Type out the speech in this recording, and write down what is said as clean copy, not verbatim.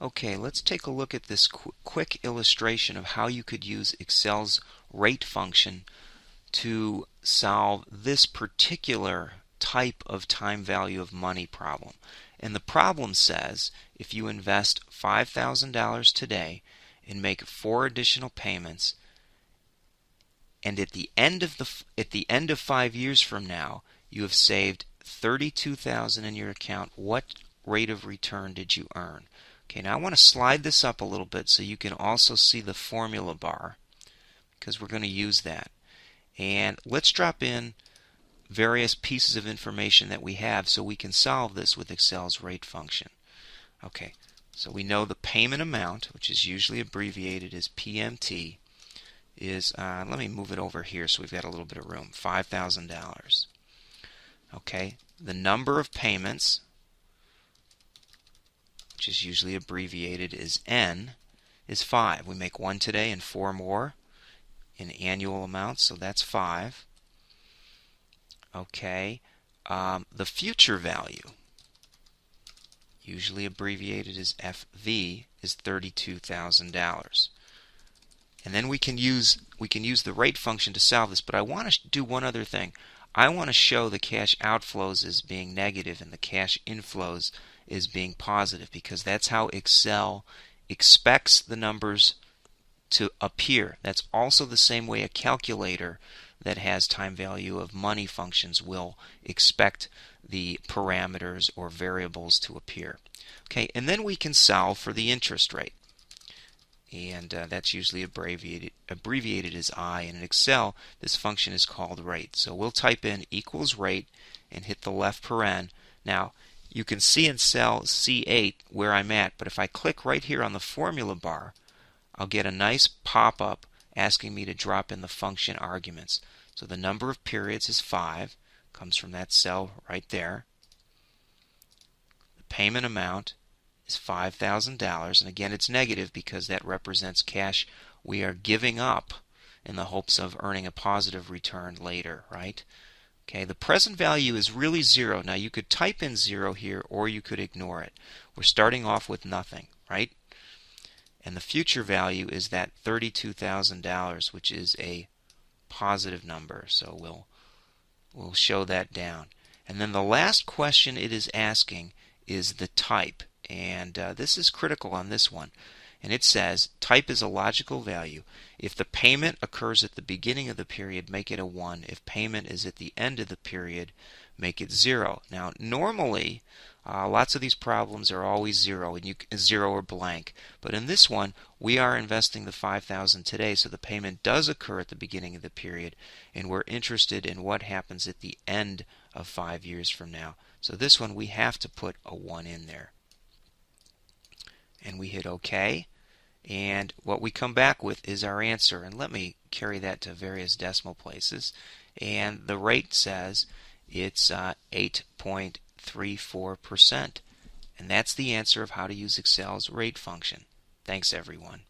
Okay, let's take a look at this quick illustration of how you could use Excel's rate function to solve this particular type of time value of money problem. And the problem says if you invest $5,000 today and make 4 additional payments, and at the end of 5 years from now you have saved $32,000 in your account, what rate of return did you earn? Okay, now I want to slide this up a little bit so you can also see the formula bar, because we're going to use that. And let's drop in various pieces of information that we have so we can solve this with Excel's rate function. Okay, so we know the payment amount, which is usually abbreviated as PMT, is, let me move it over here so we've got a little bit of room, $5,000. Okay, the number of payments, which is usually abbreviated as N, is 5. We make 1 today and 4 more in annual amounts, so that's 5. Okay, the future value, usually abbreviated as FV, is $32,000. And then we can use the rate function to solve this, but I want to do one other thing. I want to show the cash outflows as being negative and the cash inflows as being positive, because that's how Excel expects the numbers to appear. That's also the same way a calculator that has time value of money functions will expect the parameters or variables to appear. Okay, and then we can solve for the interest rate. And that's usually abbreviated as I. And in Excel, this function is called rate. So we'll type in equals rate and hit the left paren. Now, you can see in cell C8 where I'm at, but if I click right here on the formula bar, I'll get a nice pop-up asking me to drop in the function arguments. So the number of periods is 5, comes from that cell right there. The payment amount is $5,000, and again it's negative because that represents cash we are giving up in the hopes of earning a positive return later, right? Okay, the present value is really 0. Now you could type in 0 here or you could ignore it. We're starting off with nothing, right? And the future value is that $32,000, which is a positive number, so we'll show that down. And then the last question it is asking is the type. And this is critical on this one. And it says type is a logical value. If the payment occurs at the beginning of the period, make it a 1. If payment is at the end of the period, make it 0. Now normally lots of these problems are always 0 and 0 or blank. But in this one we are investing the $5,000 today, so the payment does occur at the beginning of the period, and we're interested in what happens at the end of 5 years from now. So this one we have to put a 1 in there. And we hit OK, and what we come back with is our answer. And let me carry that to various decimal places, and the rate says it's 8.34%, and that's the answer of how to use Excel's rate function. Thanks everyone.